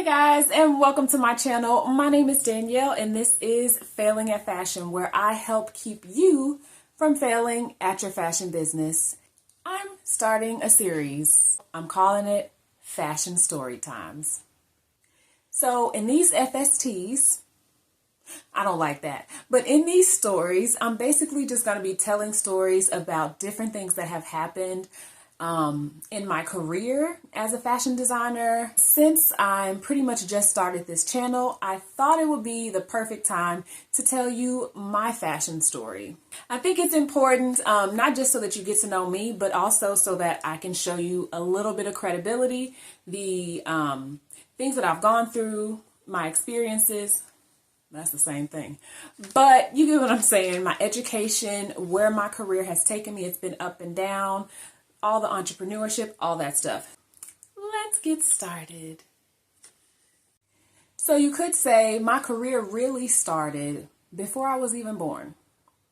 Hey guys, and welcome to my channel. My name is Danielle, and this is Failing at Fashion, where I help keep you from failing at your fashion business. I'm starting a series. I'm calling it Fashion Story Times. So in these FSTs, I don't like that, but in these stories, I'm basically just going to be telling stories about different things that have happened in my career as a fashion designer. Since I'm pretty much just started this channel, I thought it would be the perfect time to tell you my fashion story. I think it's important, not just so that you get to know me, but also so that I can show you a little bit of credibility, the things that I've gone through, my experiences. That's the same thing. But you get what I'm saying. My education, where my career has taken me, it's been up and down. All the entrepreneurship, all that stuff. Let's get started. So you could say my career really started before I was even born.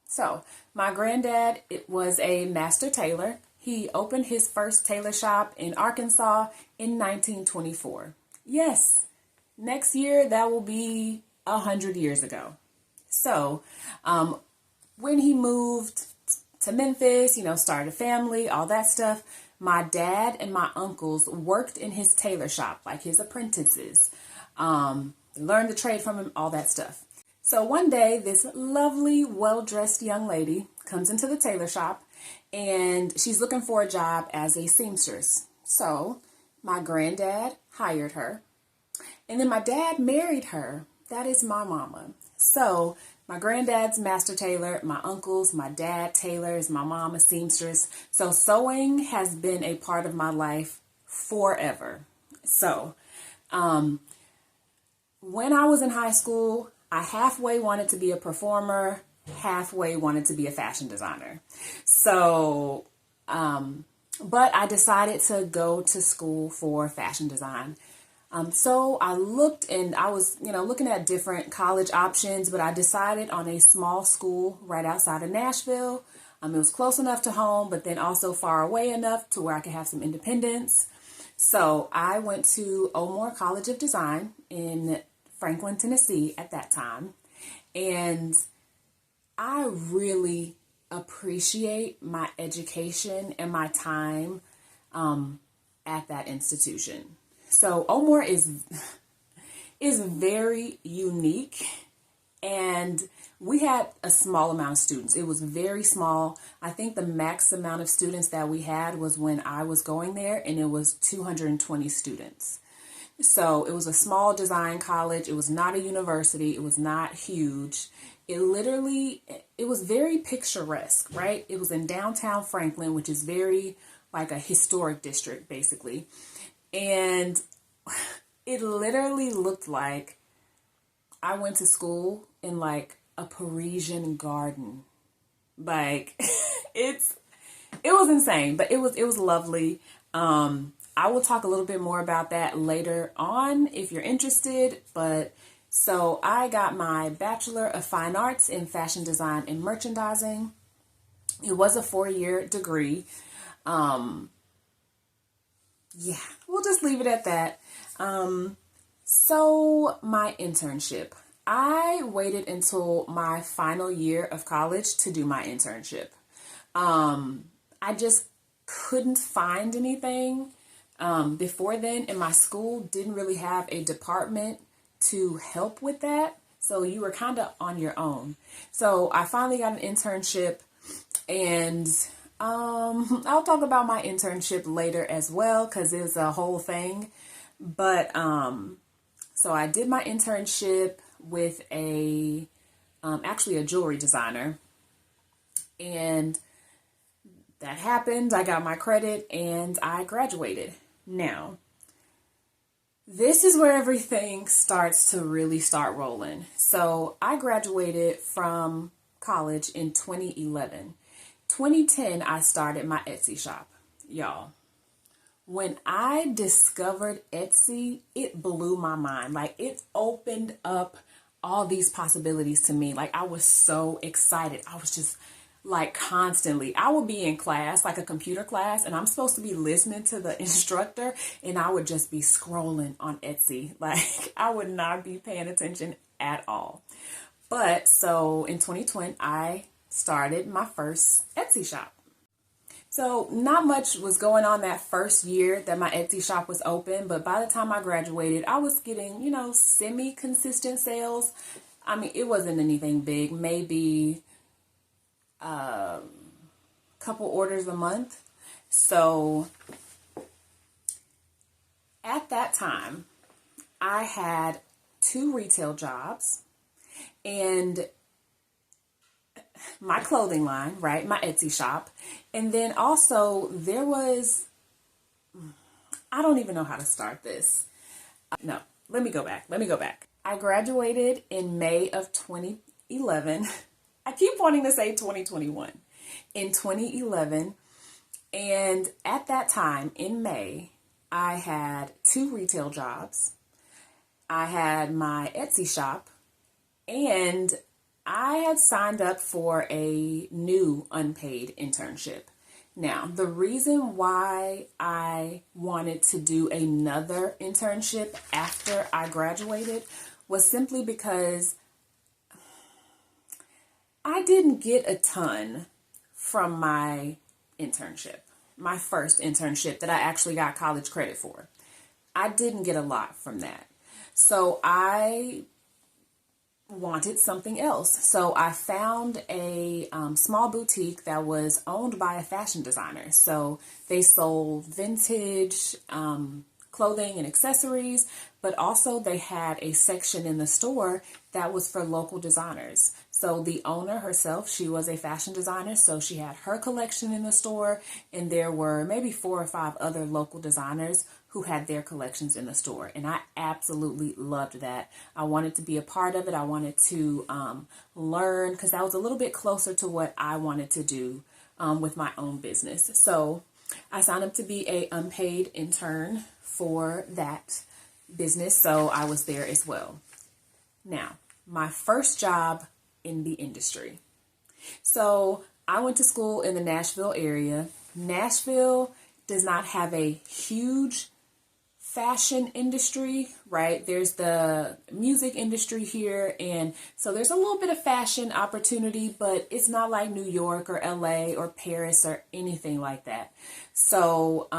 So my granddad, it was a master tailor. He opened his first tailor shop in Arkansas in 1924. Yes, next year that will be 100 years ago. So when he moved to Memphis, started a family, all that stuff, my dad and my uncles worked in his tailor shop, like his apprentices, learned the trade from him, all that stuff. So one day, this lovely, well-dressed young lady comes into the tailor shop, and she's looking for a job as a seamstress. So my granddad hired her, and then my dad married her. That is my mama. So my granddad's master tailor, my uncles, my dad tailors, my mom a seamstress. So sewing has been a part of my life forever. So when I was in high school, I halfway wanted to be a performer, halfway wanted to be a fashion designer. So, but I decided to go to school for fashion design. So I looked and I was, looking at different college options, but I decided on a small school right outside of Nashville. It was close enough to home, but then also far away enough to where I could have some independence. So I went to O'Moore College of Design in Franklin, Tennessee at that time. And I really appreciate my education and my time at that institution. So O'Moore is very unique, and we had a small amount of students. It was very small. I think the max amount of students that we had was when I was going there, and it was 220 students. So it was a small design college. It was not a university. It was not huge. It was very picturesque, right? It was in downtown Franklin, which is very like a historic district, basically. And it literally looked like I went to school in like a Parisian garden. Like it was insane, but it was lovely. I will talk a little bit more about that later on if you're interested. But so I got my Bachelor of Fine Arts in Fashion Design and Merchandising. It was a 4-year degree. Yeah, we'll just leave it at that. So my internship. I waited until my final year of college to do my internship. I just couldn't find anything. Before then, and my school didn't really have a department to help with that. So you were kind of on your own. So I finally got an internship, and I'll talk about my internship later as well, because it's a whole thing. But so I did my internship with actually a jewelry designer, and that happened. I got my credit and I graduated. Now, this is where everything starts to really start rolling. So I graduated from college in 2011. 2010, I started my Etsy shop. Y'all, when I discovered Etsy, it blew my mind. Like, it opened up all these possibilities to me. Like, I was so excited. like constantly. I would be in class, like a computer class, and I'm supposed to be listening to the instructor, and I would just be scrolling on Etsy. Like, I would not be paying attention at all. But so in 2020, I started my first Etsy shop. So not much was going on that first year that my Etsy shop was open, but by the time I graduated, I was getting, semi-consistent sales. I mean, it wasn't anything big, maybe a couple orders a month. So at that time, I had 2 retail jobs and my clothing line, right? My Etsy shop. And then also there was, I don't even know how to start this. No, let me go back. I graduated in May of 2011. I keep wanting to say 2021. In 2011. And at that time, in May, I had 2 retail jobs. I had my Etsy shop, and I had signed up for a new unpaid internship. Now, the reason why I wanted to do another internship after I graduated was simply because I didn't get a ton from my internship, my first internship that I actually got college credit for. I didn't get a lot from that. So I wanted something else. So I found a small boutique that was owned by a fashion designer. So they sold vintage clothing and accessories, but also they had a section in the store that was for local designers. So the owner herself, she was a fashion designer, so she had her collection in the store, and there were maybe 4 or 5 other local designers who had their collections in the store. And I absolutely loved that. I wanted to be a part of it. I wanted to learn, because that was a little bit closer to what I wanted to do with my own business. So I signed up to be a unpaid intern for that business. So I was there as well. Now, my first job in the industry. So I went to school in the Nashville area. Nashville does not have a huge fashion industry, right? There's the music industry here, and so there's a little bit of fashion opportunity, but it's not like New York or LA or Paris or anything like that. So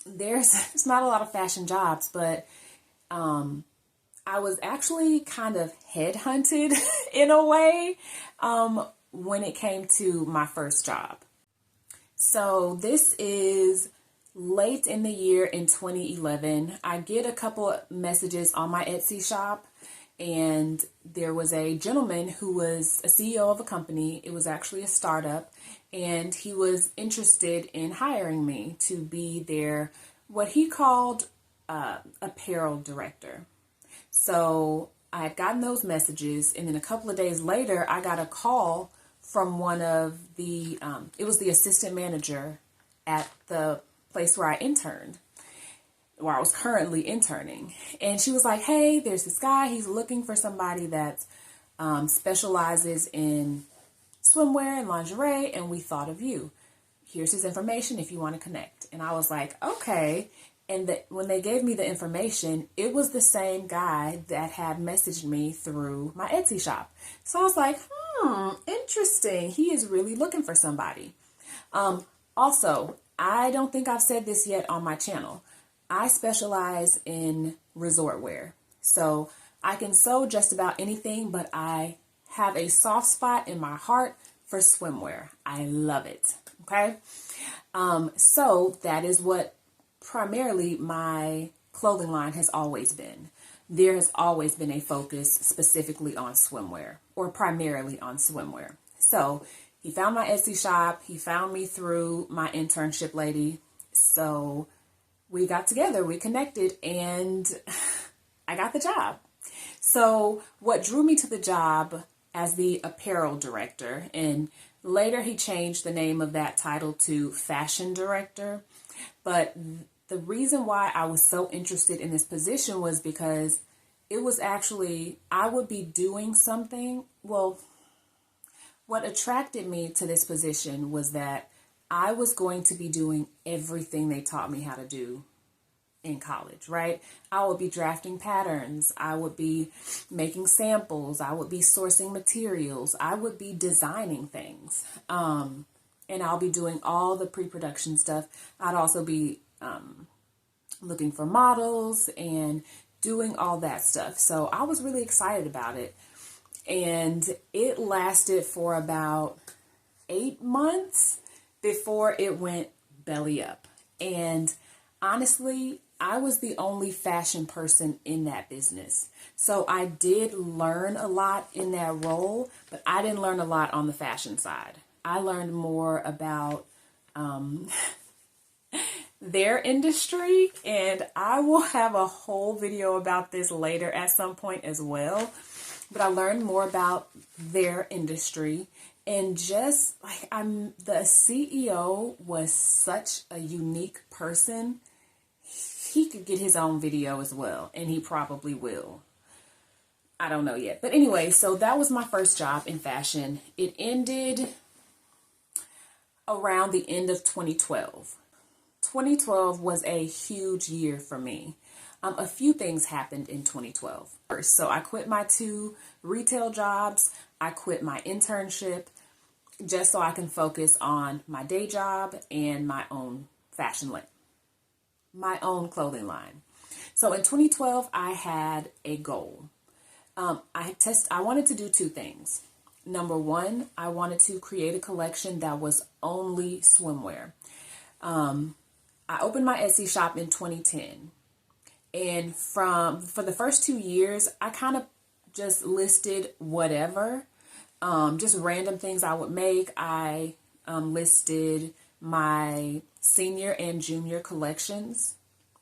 there's not a lot of fashion jobs, but I was actually kind of headhunted in a way when it came to my first job. So this is late in the year in 2011. I get a couple messages on my Etsy shop, and there was a gentleman who was a CEO of a company. It was actually a startup, and he was interested in hiring me to be their, what he called apparel director. So I had gotten those messages, and then a couple of days later, I got a call from one of the, it was the assistant manager at the place where I interned, where I was currently interning. And she was like, hey, there's this guy, he's looking for somebody that specializes in swimwear and lingerie, and we thought of you. Here's his information if you want to connect. And I was like, okay. And when they gave me the information, it was the same guy that had messaged me through my Etsy shop. So I was like, interesting. He is really looking for somebody. Also, I don't think I've said this yet on my channel. I specialize in resort wear. So I can sew just about anything, but I have a soft spot in my heart for swimwear. I love it. Okay. So that is what primarily my clothing line has always been. There has always been a focus specifically on swimwear, or primarily on swimwear. So he found my Etsy shop. He found me through my internship lady. So we got together, we connected, and I got the job. So what drew me to the job as the apparel director, and later he changed the name of that title to fashion director, but the reason why I was so interested in this position was because it was actually, I would be doing something, well, What attracted me to this position was that I was going to be doing everything they taught me how to do in college, right? I would be drafting patterns. I would be making samples. I would be sourcing materials. I would be designing things. And I'll be doing all the pre-production stuff. I'd also be looking for models and doing all that stuff. So I was really excited about it. And it lasted for about 8 months before it went belly up. And honestly, I was the only fashion person in that business. So I did learn a lot in that role, but I didn't learn a lot on the fashion side. I learned more about their industry, and I will have a whole video about this later at some point as well. But I learned more about their industry, and just like the CEO was such a unique person. He could get his own video as well, and he probably will. I don't know yet. But anyway, so that was my first job in fashion. It ended around the end of 2012. 2012 was a huge year for me. A few things happened in 2012. First, so I quit my 2 retail jobs. I quit my internship just so I can focus on my day job and my own fashion line, my own clothing line. So in 2012, I had a goal. I wanted to do 2 things. Number 1, I wanted to create a collection that was only swimwear. I opened my Etsy shop in 2010. And for the first 2 years, I kind of just listed whatever, just random things I would make. I listed my senior and junior collections,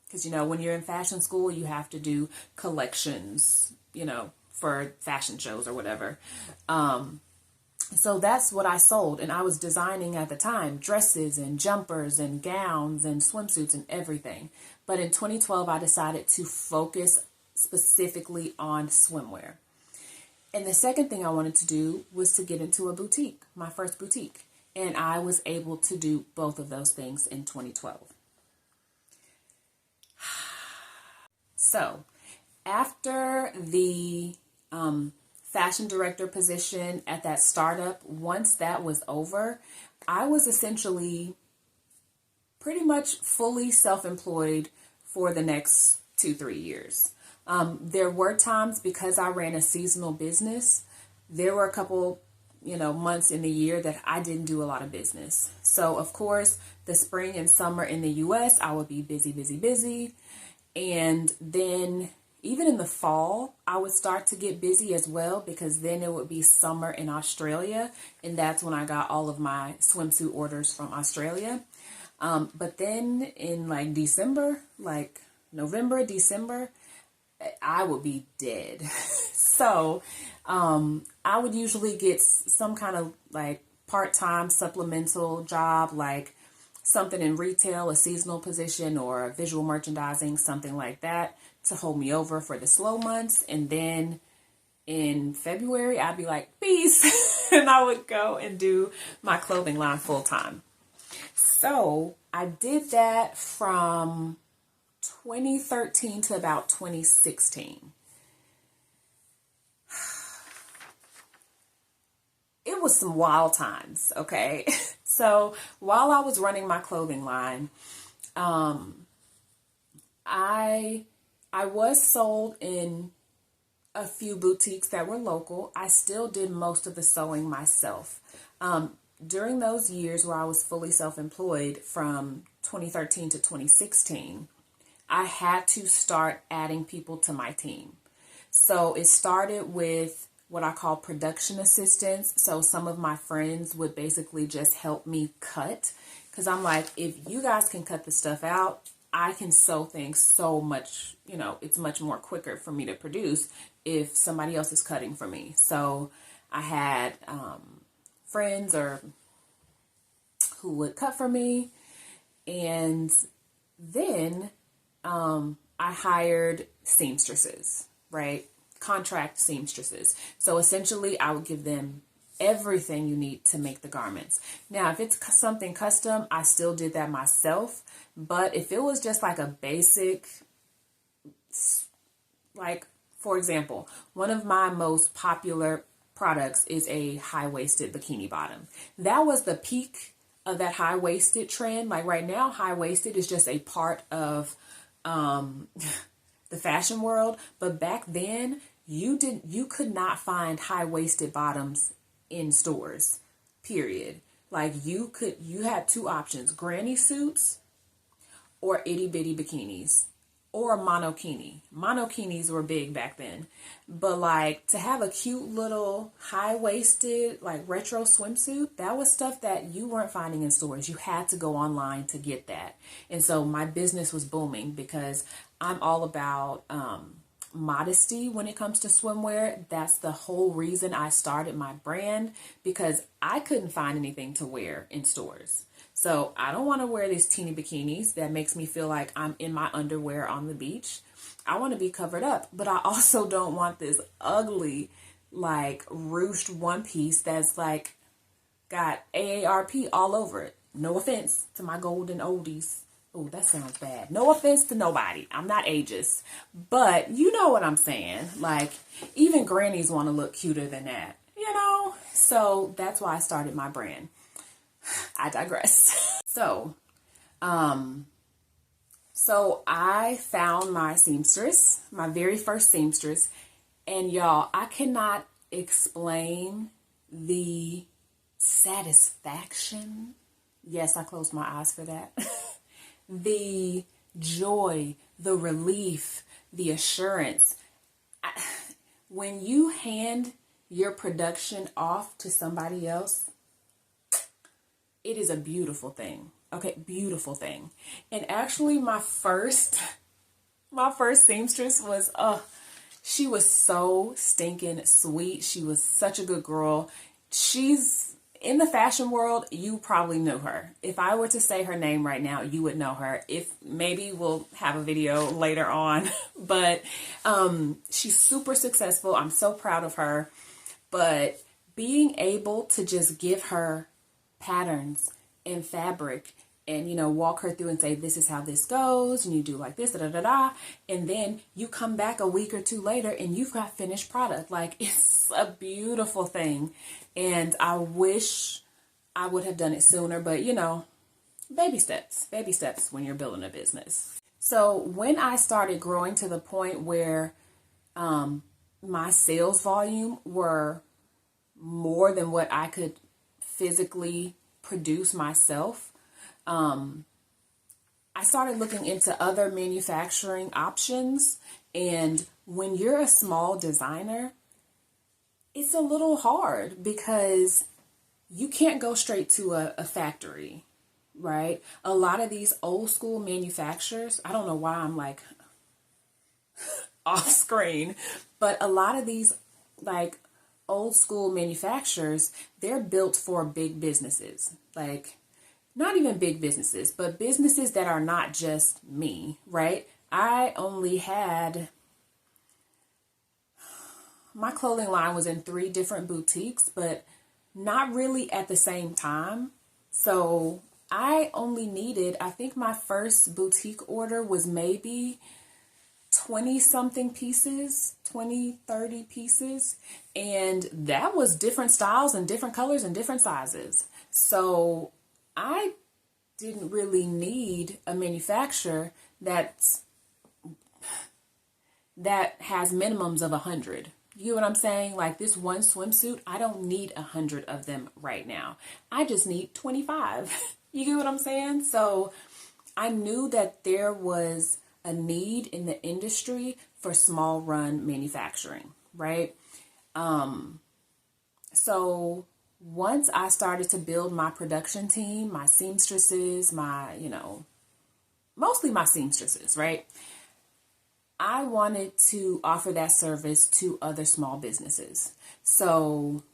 because, when you're in fashion school, you have to do collections, for fashion shows or whatever. So that's what I sold. And I was designing at the time dresses and jumpers and gowns and swimsuits and everything. But in 2012, I decided to focus specifically on swimwear. And the second thing I wanted to do was to get into a boutique, my first boutique. And I was able to do both of those things in 2012. So after the fashion director position at that startup, once that was over, I was essentially pretty much fully self-employed for the next 2-3 years. There were times, because I ran a seasonal business, there were a couple, months in the year that I didn't do a lot of business. So of course, the spring and summer in the US, I would be busy, busy, busy. And then even in the fall, I would start to get busy as well, because then it would be summer in Australia. And that's when I got all of my swimsuit orders from Australia. But then in November, December, I would be dead. So I would usually get some kind of part-time supplemental job, like something in retail, a seasonal position, or visual merchandising, something like that, to hold me over for the slow months. And then in February, I'd be like, peace. And I would go and do my clothing line full time. So I did that from 2013 to about 2016. It was some wild times, okay? So while I was running my clothing line, I was sold in a few boutiques that were local. I still did most of the sewing myself. During those years where I was fully self-employed from 2013 to 2016, I had to start adding people to my team. So it started with what I call production assistants. So some of my friends would basically just help me cut, because I'm like, if you guys can cut the stuff out, I can sew things so much, it's much more quicker for me to produce if somebody else is cutting for me. So I had friends who would cut for me. And then I hired seamstresses, right? Contract seamstresses. So essentially I would give them everything you need to make the garments. Now, if it's something custom, I still did that myself. But if it was just like a basic, like, for example, one of my most popular products is a high-waisted bikini bottom. That was the peak of that high-waisted trend. Like right now, high-waisted is just a part of the fashion world. But back then, you could not find high-waisted bottoms in stores, period. Like you had two options: granny suits or itty bitty bikinis, or a monokini. Monokinis were big back then. But like to have a cute little high-waisted like retro swimsuit, that was stuff that you weren't finding in stores. You had to go online to get that. And so my business was booming because I'm all about modesty when it comes to swimwear. That's the whole reason I started my brand, because I couldn't find anything to wear in stores. So I don't want to wear these teeny bikinis that makes me feel like I'm in my underwear on the beach. I want to be covered up, but I also don't want this ugly, like ruched one piece that's like got AARP all over it. No offense to my golden oldies. Oh, that sounds bad. No offense to nobody. I'm not ageist, but you know what I'm saying. Like even grannies want to look cuter than that, you know? So that's why I started my brand. I digress. So I found my seamstress, my very first seamstress, and y'all, I cannot explain the satisfaction. Yes, I closed my eyes for that. The joy, the relief, the assurance. When you hand your production off to somebody else, it is a beautiful thing. Okay, beautiful thing. And actually my first seamstress was, she was so stinking sweet. She was such a good girl. She's in the fashion world. You probably know her. If I were to say her name right now, you would know her. If maybe we'll have a video later on, but she's super successful. I'm so proud of her. But being able to just give her patterns and fabric and, you know, walk her through and say, this is how this goes, and you do like this, da da da da, and then you come back a week or two later and you've got finished product. Like, it's a beautiful thing. And I wish I would have done it sooner, but you know, baby steps when you're building a business. So when I started growing to the point where my sales volume were more than what I could physically produce myself, I started looking into other manufacturing options. And when you're a small designer, it's a little hard because you can't go straight to a factory, right? A lot of these old school manufacturers, I don't know why I'm like off screen, but a lot of these like old school manufacturers, they're built for big businesses. Like, not even big businesses, but businesses that are not just me, right? I only had, my clothing line was in 3 different boutiques, but not really at the same time. So I only needed, I think my first boutique order was maybe 20 something pieces, 20, 30 pieces. And that was different styles and different colors and different sizes. So I didn't really need a manufacturer that has minimums of 100. You know what I'm saying? Like this one swimsuit, I don't need 100 of them right now. I just need 25. You get what I'm saying? So I knew that there was a need in the industry for small run manufacturing, right? So once I started to build my production team, my seamstresses, mostly my seamstresses, right? I wanted to offer that service to other small businesses. So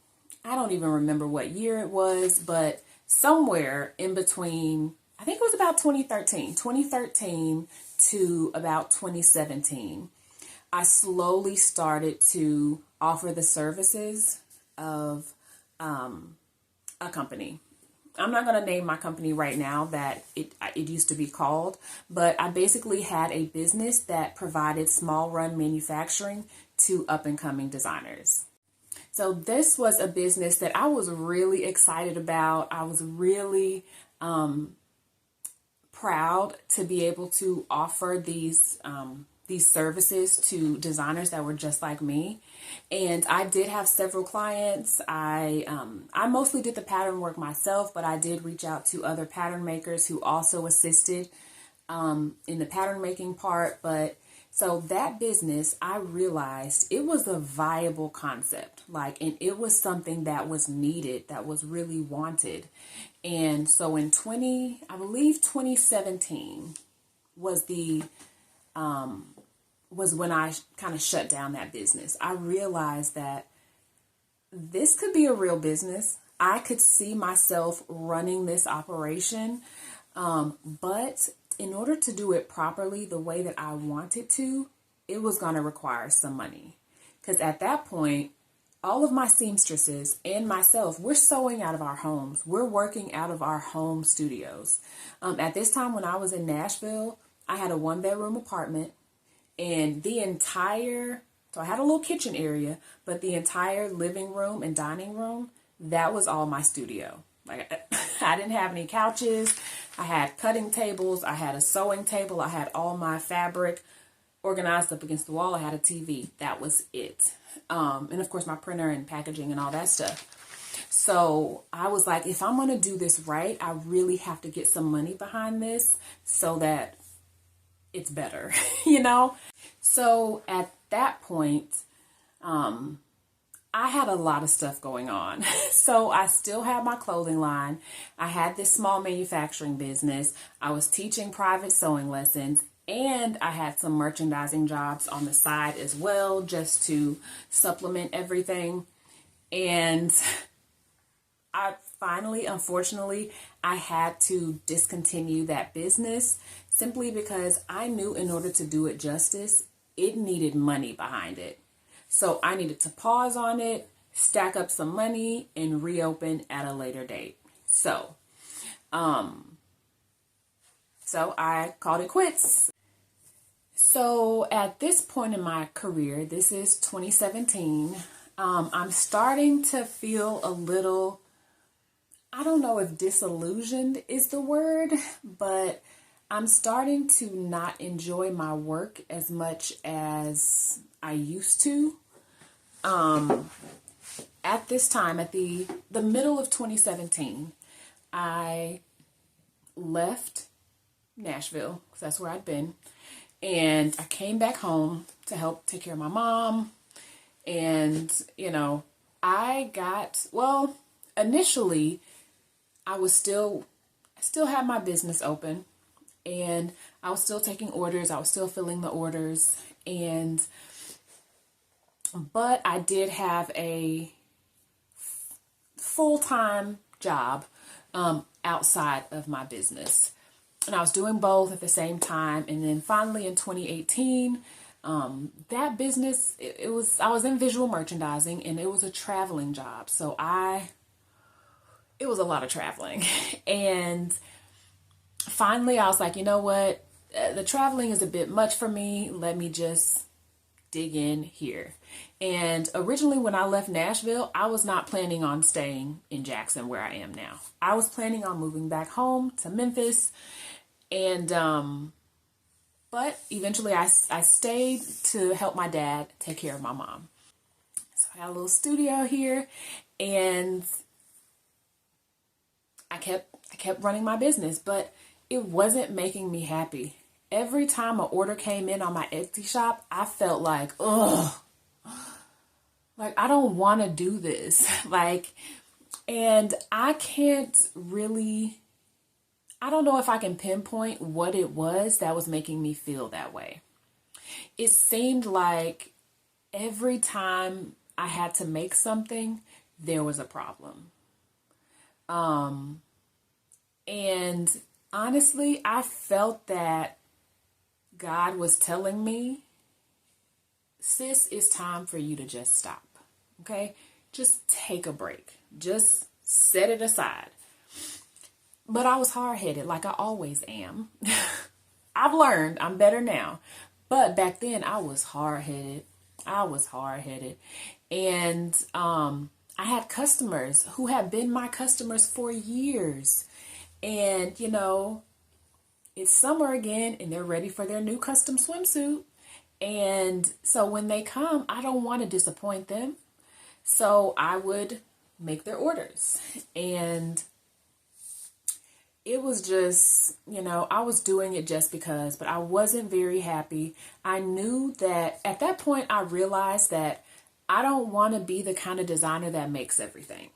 I don't even remember what year it was, but somewhere in between, I think it was about 2013 to about 2017, I slowly started to offer the services of a company. I'm not going to name my company right now that it used to be called, but I basically had a business that provided small run manufacturing to up and coming designers. So this was a business that I was really excited about. I was really proud to be able to offer these services to designers that were just like me. And I did have several clients. I mostly did the pattern work myself, but I did reach out to other pattern makers who also assisted in the pattern making part. But so that business, I realized it was a viable concept, and it was something that was needed, that was really wanted. And so in 2017 was was when I kind of shut down that business. I realized that this could be a real business. I could see myself running this operation, but in order to do it properly, the way that I wanted to, it was going to require some money. Because at that point, all of my seamstresses and myself, we're sewing out of our homes. We're working out of our home studios. At this time when I was in Nashville, I had a 1-bedroom apartment, and so I had a little kitchen area, but the entire living room and dining room, that was all my studio. I didn't have any couches. I had cutting tables. I had a sewing table. I had all my fabric organized up against the wall. I had a TV. That was it. And of course my printer and packaging and all that stuff. So I was like, if I'm going to do this right, I really have to get some money behind this so that it's better, So at that point, I had a lot of stuff going on. So I still had my clothing line. I had this small manufacturing business. I was teaching private sewing lessons, and I had some merchandising jobs on the side as well, just to supplement everything. And unfortunately, I had to discontinue that business simply because I knew in order to do it justice, it needed money behind it. So I needed to pause on it, stack up some money, and reopen at a later date. So I called it quits. So at this point in my career, this is 2017, I'm starting to feel a little, I don't know if disillusioned is the word, but I'm starting to not enjoy my work as much as I used to. At this time, at the middle of 2017, I left Nashville, because that's where I'd been, and I came back home to help take care of my mom. And, initially I still had my business open, and I was still taking orders. I was still filling the orders, but I did have a full-time job outside of my business, and I was doing both at the same time. And then finally in 2018, that business, I was in visual merchandising, and it was a traveling job. So it was a lot of traveling. And finally I was like, you know what? The traveling is a bit much for me. Let me just dig in here. And originally when I left Nashville, I was not planning on staying in Jackson where I am now. I was planning on moving back home to Memphis. And, but eventually I stayed to help my dad take care of my mom. So I had a little studio here, and I kept running my business, but it wasn't making me happy. Every time an order came in on my Etsy shop, I felt like, ugh, I don't want to do this. And I don't know if I can pinpoint what it was that was making me feel that way. It seemed like every time I had to make something, there was a problem. And honestly, I felt that God was telling me, sis, it's time for you to just stop. Okay? just take a break. Just set it aside. But I was hard-headed like I always am. I've learned I'm better now. But back then I was hard-headed. And I had customers who had been my customers for years. And, it's summer again and they're ready for their new custom swimsuit. And so when they come, I don't want to disappoint them. So I would make their orders. And it was just, I was doing it just because, but I wasn't very happy. I knew that at that point, I realized that I don't want to be the kind of designer that makes everything.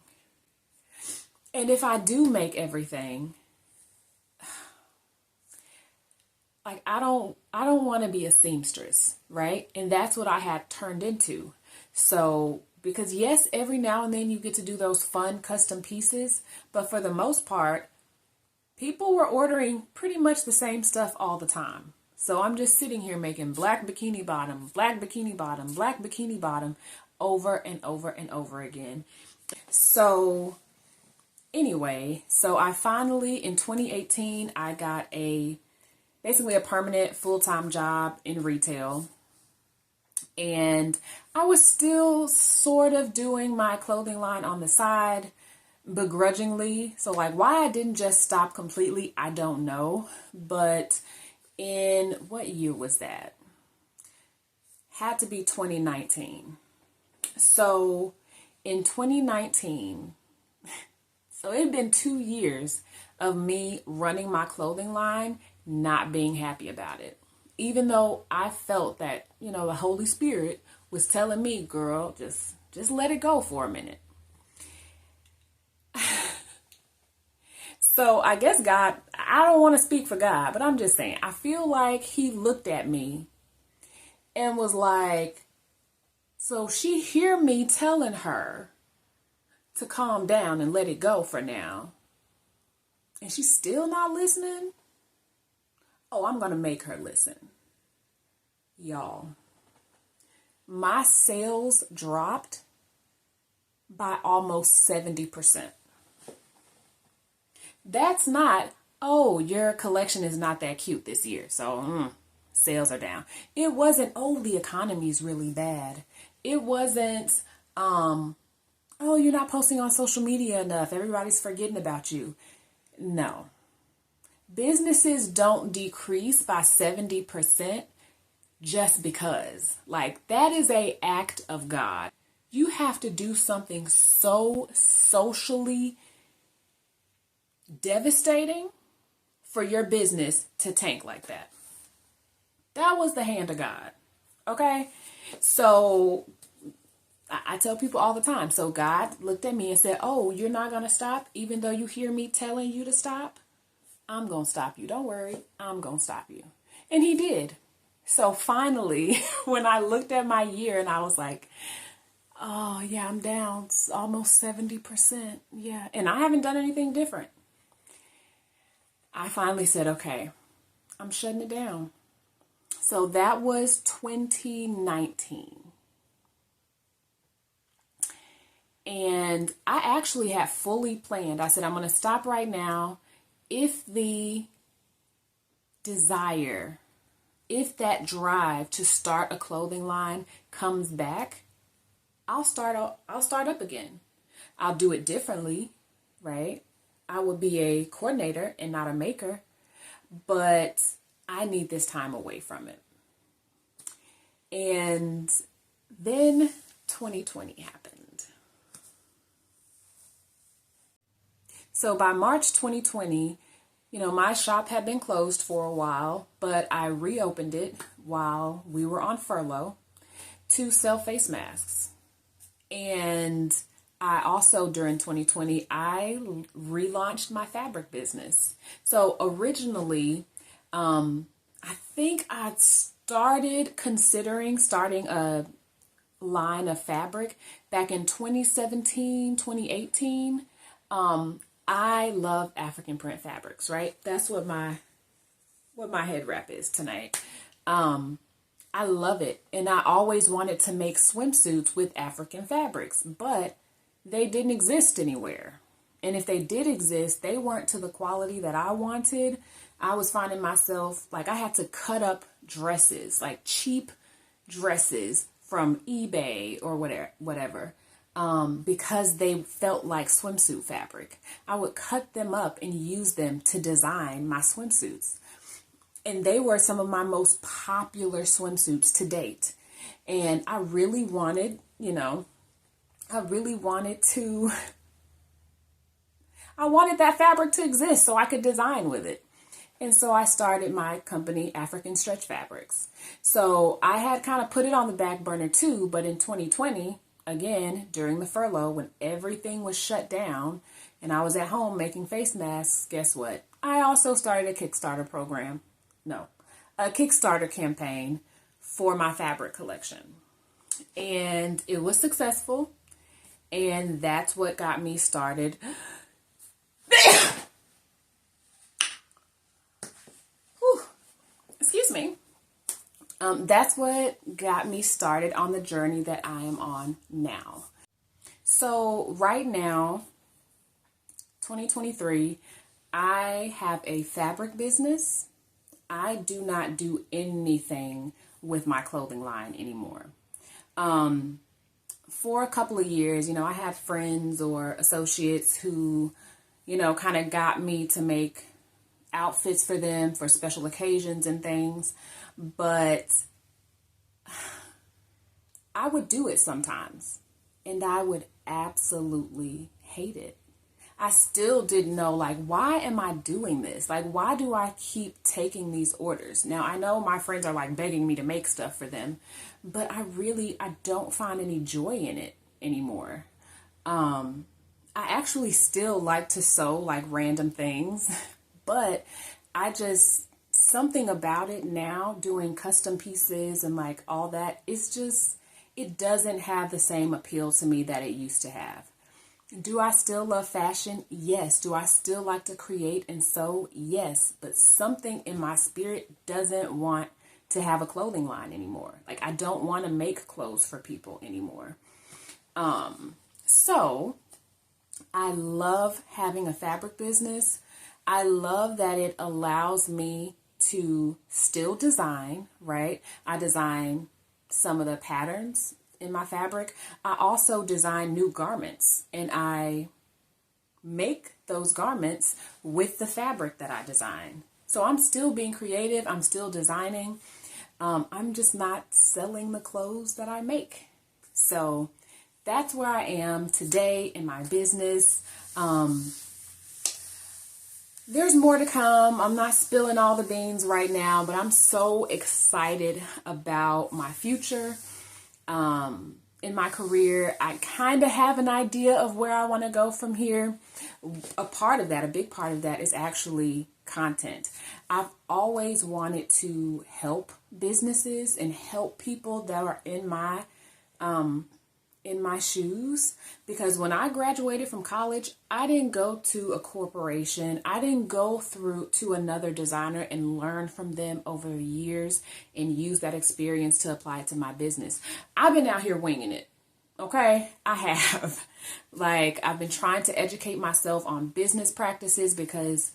And if I do make everything, like I don't want to be a seamstress, right? And that's what I had turned into. So, because yes, every now and then you get to do those fun custom pieces, but for the most part, people were ordering pretty much the same stuff all the time. So I'm just sitting here making black bikini bottom, black bikini bottom, black bikini bottom over and over and over again. So anyway, so I finally, in 2018, I got basically a permanent full-time job in retail. And I was still sort of doing my clothing line on the side, begrudgingly. So like why I didn't just stop completely, I don't know. But in what year was that? Had to be 2019. So in 2019, so it had been 2 years of me running my clothing line, not being happy about it. Even though I felt that, the Holy Spirit was telling me, girl, just let it go for a minute. So I guess God, I don't want to speak for God, but I'm just saying, I feel like he looked at me and was like, so she hear me telling her to calm down and let it go for now, and she's still not listening? Oh, I'm going to make her listen. Y'all, my sales dropped by almost 70%. That's not, oh, your collection is not that cute this year, so sales are down. It wasn't, oh, the economy's really bad. It wasn't, oh, you're not posting on social media enough. Everybody's forgetting about you. No. Businesses don't decrease by 70% just because. Like, that is an act of God. You have to do something so socially devastating for your business to tank like that. That was the hand of God. Okay? So I tell people all the time. So God looked at me and said, oh, you're not going to stop even though you hear me telling you to stop? I'm going to stop you. Don't worry. I'm going to stop you. And he did. So finally, when I looked at my year and I was like, oh yeah, I'm down almost 70%. Yeah. And I haven't done anything different. I finally said, okay, I'm shutting it down. So that was 2019. And I actually had fully planned. I said, I'm going to stop right now. If the desire, if that drive to start a clothing line comes back, I'll start up again. I'll do it differently, right? I would be a coordinator and not a maker, but I need this time away from it. And then 2020 happened. So by March 2020, my shop had been closed for a while, but I reopened it while we were on furlough to sell face masks. And I also, during 2020, I relaunched my fabric business. So originally, I think I started considering starting a line of fabric back in 2017, 2018. I love African print fabrics, right? That's what my head wrap is tonight. I love it. And I always wanted to make swimsuits with African fabrics, but they didn't exist anywhere. And if they did exist, they weren't to the quality that I wanted. I was finding myself like I had to cut up dresses, like cheap dresses from eBay or whatever, because they felt like swimsuit fabric. I would cut them up and use them to design my swimsuits. And they were some of my most popular swimsuits to date. And I really wanted, I really wanted to, I wanted that fabric to exist so I could design with it. And so I started my company, African Stretch Fabrics. So I had kind of put it on the back burner too, but in 2020, again, during the furlough, when everything was shut down and I was at home making face masks, guess what? I also started a Kickstarter program. No, a Kickstarter campaign for my fabric collection. And it was successful. And that's what got me started. Excuse me. That's what got me started on the journey that I am on now. So right now, 2023, I have a fabric business. I do not do anything with my clothing line anymore. For a couple of years, I had friends or associates who, kind of got me to make outfits for them for special occasions and things. But I would do it sometimes and I would absolutely hate it. I still didn't know, why am I doing this? Why do I keep taking these orders? Now, I know my friends are begging me to make stuff for them, but I don't find any joy in it anymore. I actually still like to sew random things, but something about it now, doing custom pieces and all that, it doesn't have the same appeal to me that it used to have. Do I still love fashion? Yes. Do I still like to create and sew? Yes. But something in my spirit doesn't want to have a clothing line anymore. I don't want to make clothes for people anymore. So I love having a fabric business. I love that it allows me to still design, right? I design some of the patterns in my fabric. I also design new garments and I make those garments with the fabric that I design. So I'm still being creative. I'm still designing. I'm just not selling the clothes that I make. So that's where I am today in my business. There's more to come. I'm not spilling all the beans right now, but I'm so excited about my future. In my career, I kind of have an idea of where I want to go from here. A big part of that is actually content. I've always wanted to help businesses and help people that are in my shoes, because when I graduated from college, I didn't go to a corporation. I didn't go through to another designer and learn from them over years and use that experience to apply it to my business. I've been out here winging it. Okay, I have. I've been trying to educate myself on business practices because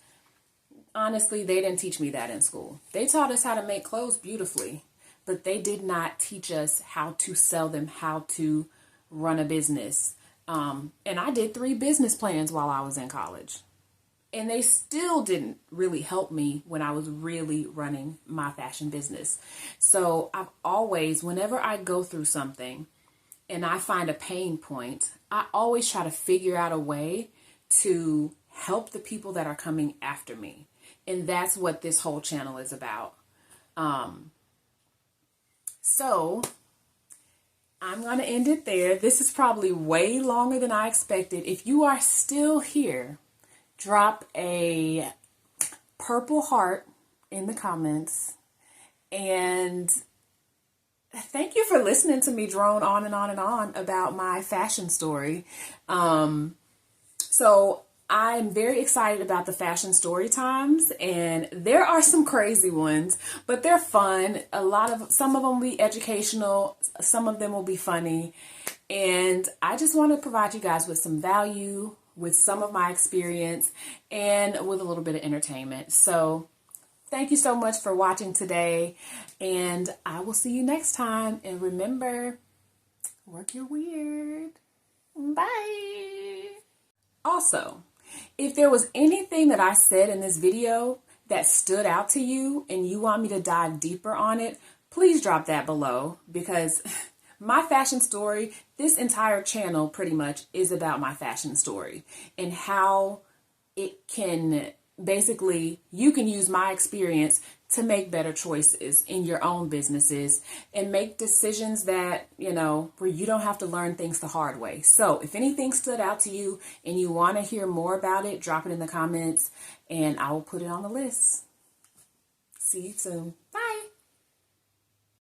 honestly, they didn't teach me that in school. They taught us how to make clothes beautifully, but they did not teach us how to sell them, how to run a business. And I did 3 business plans while I was in college. And they still didn't really help me when I was really running my fashion business. So I've always, whenever I go through something and I find a pain point, I always try to figure out a way to help the people that are coming after me. And that's what this whole channel is about. So I'm going to end it there. This is probably way longer than I expected. If you are still here, drop a purple heart in the comments. And thank you for listening to me drone on and on and on about my fashion story. So I'm very excited about the fashion story times, and there are some crazy ones, but they're fun. Some of them will be educational, some of them will be funny, and I just want to provide you guys with some value, with some of my experience, and with a little bit of entertainment. So thank you so much for watching today, and I will see you next time. And remember, work your weird. Bye. Also, if there was anything that I said in this video that stood out to you and you want me to dive deeper on it, please drop that below, because my fashion story, this entire channel pretty much is about my fashion story and how it can basically, you can use my experience to make better choices in your own businesses and make decisions that, where you don't have to learn things the hard way. So if anything stood out to you and you want to hear more about it, drop it in the comments and I will put it on the list. See you soon.